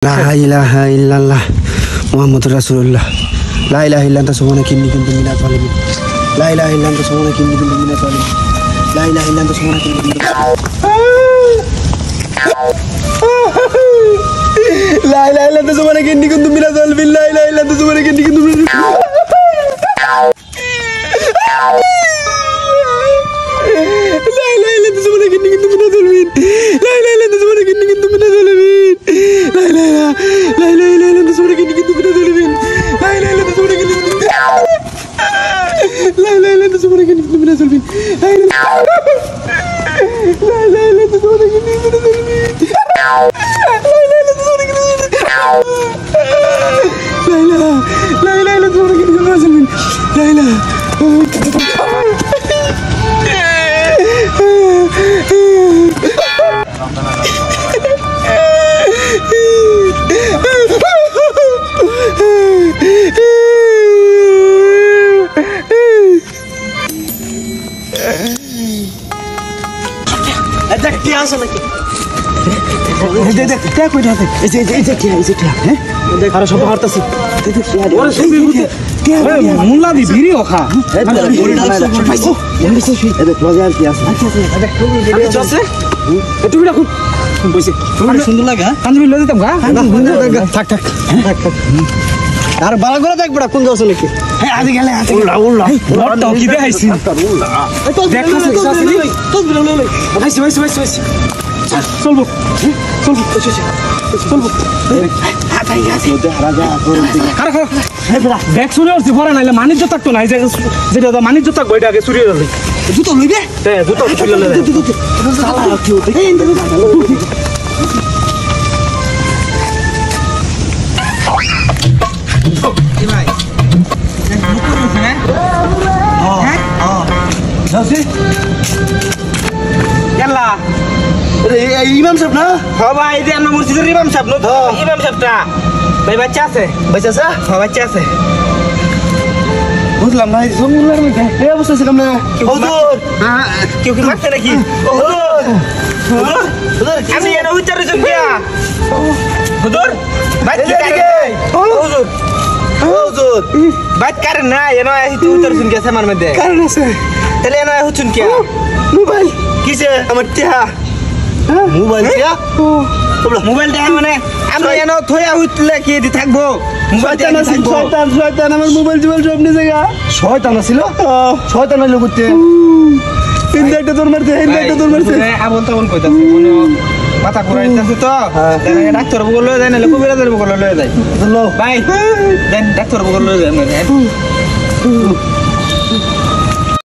La ilaha illallah Muhammadur Rasulullah. La ilaha illallah anta subhanaka inni kuntu minadh dhalimin. La ilaha illallah anta subhanaka inni kuntu minadh dhalimin. La ilaha illallah anta subhanaka inni kuntu minadh dhalimin. La ilaha illallah anta subhanaka inni kuntu minadh dhalimin. La ilaha illallah anta subhanaka inni kuntu minadh dhalimin. La ilaha illallah anta subhanaka inni kuntu minadh dhalimin. La ilaha illallah anta subhanaka inni kuntu minadh dhalimin. La ilaha illallah anta subhanaka inni kuntu minadh dhalimin. La ilaha illallah anta subhanaka inni kuntu minadh dhalimin. La ilaha illallah anta subhanaka inni kuntu minadh dhalimin. La ilaha illallah anta subhanaka inni kuntu minadh dhalimin. La ilaha illallah anta subhanaka inni kuntu minadh dhalimin. La ilaha আর বালা করে দেখ বড় কোন গাছ নাকি হ্যাঁ আজ গেলে উল্লা উল্লা বড় কি দেখাইছি দেখ তো বিলো লই ভাইছি চলবো হাতাই আছে রাজা করুন খারা দেখ শুনে আসছি পরে নাইলে মানিজ্য থাকতো না যেটা মানিজ্য থাকবো এটা আগে চুরি হয়ে জুতো লইবে হ্যাঁ জুতো চুরি লইবে সালা কি হতে ইমাম সাহেব না হ্যাঁ ভাই এই যে আমরা মসজিদের ইমাম সাহেব না তো ইমাম সাহেবটা ভাই বাচ্চা আছে হ্যাঁ বাচ্চা আছে বুঝলাম না জঙ্গলের মধ্যে এই অবস্থা ছিলাম না হুজুর কেউ কি মারছে নাকি হুজুর আমি এটা উচ্চারণ শুনিয়া হুজুর বাচ্চা হুজুর বাত কারণ না এনো আইতে উত্তর শুন গেছে আমার মধ্যে কারণ আছে তাহলে এনো হুজুর কি মোবাইল কিসে আমার টিয়া মোবাইল টিয়া মোবাইল টিয়া মানে আমরা এনো থয়া হইতলে কি দি থাকবো শয়তান আছে শয়তান আমার মোবাইল জীবন সব নিয়ে জায়গা শয়তান ছিল শয়তান হইলো করতে ইনডাইরেক্ট দৌড় মারতে আমন তখন কইতাছে মনে মাথা ঘুরাইতেছে তো ডাক্তার বগল লয়ে যায় না কবিরাজের বগল লয়ে যায় ভাই দেন ডাক্তার বগল লয়ে যায়